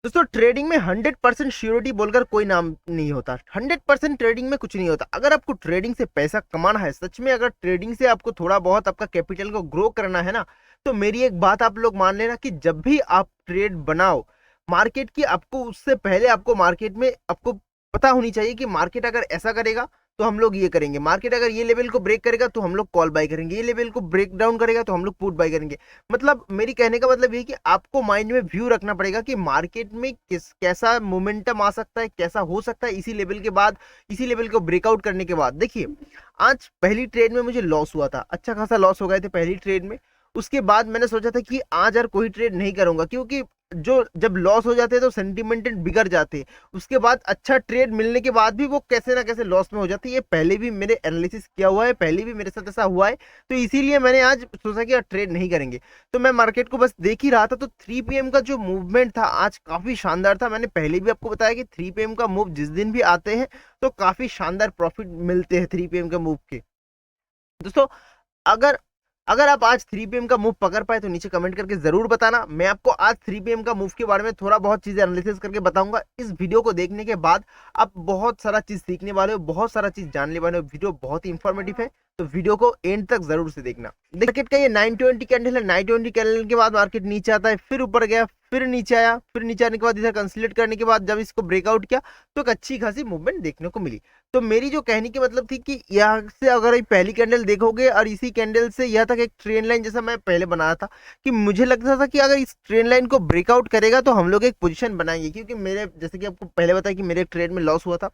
दोस्तों ट्रेडिंग में 100% श्योरिटी बोलकर कोई नाम नहीं होता। 100% ट्रेडिंग में कुछ नहीं होता। अगर आपको ट्रेडिंग से पैसा कमाना है, सच में अगर ट्रेडिंग से आपको थोड़ा बहुत आपका कैपिटल को ग्रो करना है ना, तो मेरी एक बात आप लोग मान लेना कि जब भी आप ट्रेड बनाओ मार्केट की, आपको उससे पहले आपको मार्केट में आपको पता होनी चाहिए कि मार्केट अगर ऐसा करेगा तो हम लोग ये करेंगे, मार्केट अगर ये लेवल को ब्रेक करेगा तो हम लोग कॉल बाय करेंगे, ये लेवल को ब्रेक डाउन करेगा तो हम लोग पुट बाय करेंगे। मतलब मेरी कहने का मतलब ये है कि आपको माइंड में व्यू रखना पड़ेगा कि मार्केट में कैसा मोमेंटम आ सकता है, कैसा हो सकता है इसी लेवल के बाद, इसी लेवल को ब्रेकआउट करने के बाद। देखिए आज पहली ट्रेड में मुझे लॉस हुआ था, अच्छा खासा लॉस हो गए थे पहली ट्रेड में। उसके बाद मैंने सोचा था कि आज यार कोई ट्रेड नहीं करूंगा, क्योंकि जो जब लॉस हो जाते हैं तो सेंटिमेंट बिगड़ जाते हैं। उसके बाद अच्छा ट्रेड मिलने के बाद भी वो कैसे ना कैसे लॉस में हो जाती है। ये पहले भी मेरे एनालिसिस किया हुआ है, पहले भी मेरे साथ ऐसा हुआ है, तो इसीलिए मैंने आज सोचा कि ट्रेड नहीं करेंगे। तो मैं मार्केट को बस देख ही रहा था। तो 3 PM का जो मूवमेंट था आज काफी शानदार था। मैंने पहले भी आपको बताया कि 3 PM का मूव जिस दिन भी आते हैं तो काफी शानदार प्रॉफिट मिलते हैं 3 PM के मूव के। दोस्तों अगर अगर आप आज 3 PM का मूव पकड़ पाए तो नीचे कमेंट करके जरूर बताना। मैं आपको आज 3 PM का मूव के बारे में थोड़ा बहुत चीजें एनालिसिस करके बताऊंगा। इस वीडियो को देखने के बाद आप बहुत सारा चीज सीखने वाले हो, बहुत सारा चीज जानने वाले हो। वीडियो बहुत ही इंफॉर्मेटिव है, तो वीडियो को एंड तक जरूर से देखना। मार्केट का ये 920 कैंडल है। 920 कैंडल के बाद मार्केट नीचे आता है, फिर ऊपर गया, फिर नीचे आया, फिर नीचे आने के बाद इधर कंसोलिडेट करने के बाद जब इसको ब्रेकआउट किया तो एक अच्छी खासी मूवमेंट देखने को मिली। तो मेरी जो कहने की मतलब थी कि यहाँ से अगर पहली कैंडल देखोगे और इसी कैंडल से यहाँ तक एक ट्रेन लाइन जैसा मैं पहले बनाया था कि मुझे लगता था कि अगर इस ट्रेन लाइन को ब्रेकआउट करेगा तो हम लोग एक पोजीशन बनाएंगे, क्योंकि मेरे जैसे कि आपको पहले बताया कि मेरे एक ट्रेड में लॉस हुआ था।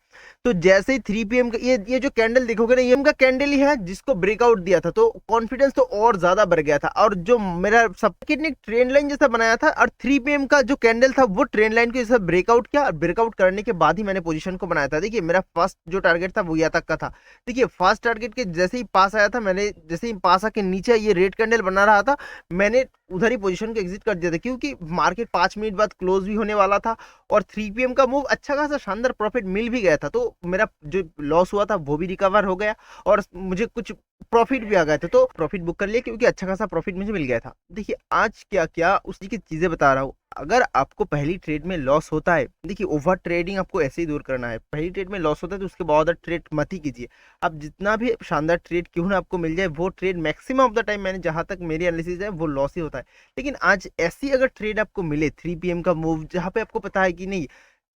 तो जैसे ही 3 PM का ये जो कैंडल देखोगे ना, ये उनका कैंडल ही है जिसको ब्रेकआउट दिया था, तो कॉन्फिडेंस तो और ज्यादा बढ़ गया था। और जो मेरा सबकिट ने ट्रेन लाइन जैसा बनाया था और 3 PM का जो कैंडल था वो ट्रेन लाइन को जैसा ब्रेकआउट किया, और ब्रेकआउट करने के बाद ही मैंने पोजीशन को बनाया था। देखिए मेरा फर्स्ट जो टारगेट था वो यहाँ तक का था। देखिए फर्स्ट टारगेट के जैसे ही पास आया था, मैंने जैसे ही पास आके नीचे ये रेड कैंडल बना रहा था, मैंने उधर ही पोजीशन को एग्जिट कर दिया था, क्योंकि मार्केट 5 मिनट बाद क्लोज भी होने वाला था और 3 PM का मूव अच्छा खासा शानदार प्रॉफिट मिल भी गया था। तो मेरा जो लॉस हुआ था वो भी रिकवर हो गया और मुझे कुछ प्रॉफिट भी आ गए थे, तो प्रॉफिट बुक कर लिया क्योंकि अच्छा खासा प्रॉफिट मुझे मिल गया था। देखिए आज क्या क्या उसी की चीजें बता रहा हूँ। अगर आपको पहली ट्रेड में लॉस होता है, देखिए ओवर ट्रेडिंग आपको ऐसे ही दूर करना है। पहली ट्रेड में लॉस होता है तो उसके बाद ट्रेड मत ही कीजिए। आप जितना भी शानदार ट्रेड क्यों ना आपको मिल जाए, वो trade maximum of the time मैंने जहां तक मेरी एनालिसिस है वो लॉस ही होता है। लेकिन आज ऐसी अगर ट्रेड आपको मिले 3 PM का मूव, जहां पे आपको पता है कि नहीं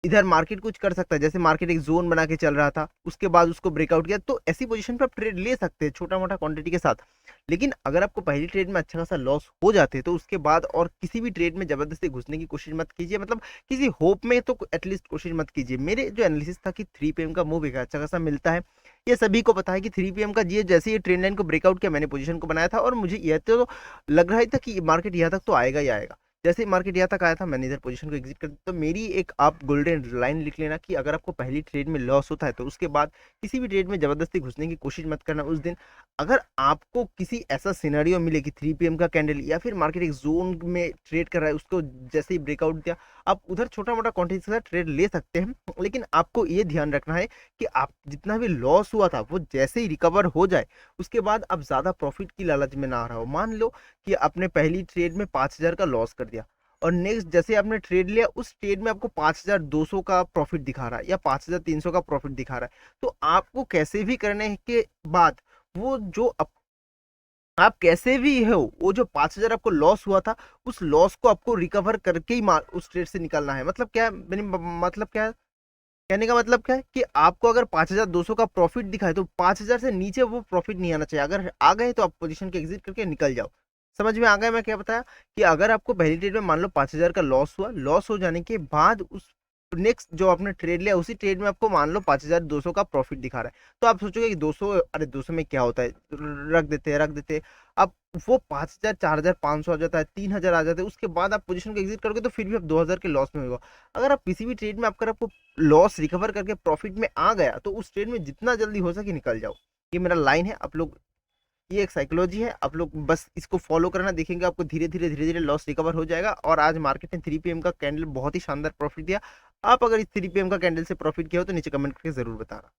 इधर मार्केट कुछ कर सकता है, जैसे मार्केट एक जोन बना के चल रहा था उसके बाद उसको ब्रेकआउट किया, तो ऐसी पोजीशन पर आप ट्रेड ले सकते हैं छोटा मोटा क्वांटिटी के साथ। लेकिन अगर आपको पहली ट्रेड में अच्छा खासा लॉस हो जाते हैं तो उसके बाद और किसी भी ट्रेड में जबरदस्ती घुसने की कोशिश मत कीजिए। मतलब किसी होप में तो एटलीस्ट कोशिश मत कीजिए। मेरे जो एनालिसिस था कि 3 PM का मूव एक अच्छा खासा मिलता है, ये सभी को पता है कि 3 PM का ये जैसे ये ट्रेंड लाइन को ब्रेकआउट किया मैंने पोजीशन को बनाया था, और मुझे यह तो लग रहा ही था कि मार्केट यहाँ तक तो आएगा ही आएगा। जैसे ही मार्केट यहाँ तक आया था मैंने इधर पोजीशन को एग्जिट कर दिया। तो मेरी एक आप गोल्डन लाइन लिख लेना कि अगर आपको पहली ट्रेड में लॉस होता है तो उसके बाद किसी भी ट्रेड में जबरदस्ती घुसने की कोशिश मत करना उस दिन। अगर आपको किसी ऐसा सिनेरियो मिले कि 3 PM का कैंडल या फिर मार्केट एक जोन में ट्रेड कर रहा है, उसको जैसे ही ब्रेकआउट दिया, आप उधर छोटा मोटा क्वांटिटी के साथ ट्रेड ले सकते हैं। लेकिन आपको ये ध्यान रखना है कि आप जितना भी लॉस हुआ था वो जैसे ही रिकवर हो जाए उसके बाद आप ज्यादा प्रॉफिट की लालच में ना रहो। मान लो कि आपने पहली ट्रेड में 5,000 का लॉस कर दिया और नेक्स्ट जैसे आपने ट्रेड लिया उस ट्रेड में आपको 5,200 का प्रॉफिट दिखा रहा है या 5,300 का प्रॉफिट दिखा रहा है, तो आपको कैसे भी करने के बाद वो जो आप कैसे भी हो वो जो 5,000 आपको लॉस हुआ था उस लॉस को आपको रिकवर करके ही उस ट्रेड से निकलना है। मतलब क्या है मेरी मतलब क्या है, कहने का मतलब क्या है कि आपको अगर 5,200 का प्रॉफिट दिखाए तो 5,000 से नीचे वो प्रॉफिट नहीं आना चाहिए। अगर आ गए तो आप पोजीशन के एग्जिट करके निकल जाओ। समझ में आ गया मैं क्या बताया? कि अगर आपको पहली ट्रेड में मान लो 5,000 का लॉस हुआ, लॉस हो जाने के बाद उस नेक्स्ट जो आपने ट्रेड लिया उसी ट्रेड में आपको मान लो 5,200 का प्रॉफिट दिखा रहा है, तो आप सोचोगे कि 200, अरे 200 में क्या होता है, रख देते हैं। अब वो 5,000 4,500 आ जाता है, 3,000 आ जाता है, उसके बाद आप पोजीशन को एग्जिट करोगे तो फिर भी आप 2,000 के लॉस में होगा। अगर आप किसी भी ट्रेड में आपको लॉस रिकवर करके प्रॉफिट में आ गया तो उस ट्रेड में जितना जल्दी हो सके निकल जाओ। ये मेरा लाइन है, आप लोग ये एक साइकोलॉजी है, आप लोग बस इसको फॉलो करना, देखेंगे आपको धीरे धीरे लॉस रिकवर हो जाएगा। और आज मार्केट ने 3 PM का कैंडल बहुत ही शानदार प्रॉफिट दिया। आप अगर इस 3 PM का कैंडल से प्रॉफिट किया हो तो नीचे कमेंट करके जरूर बताना।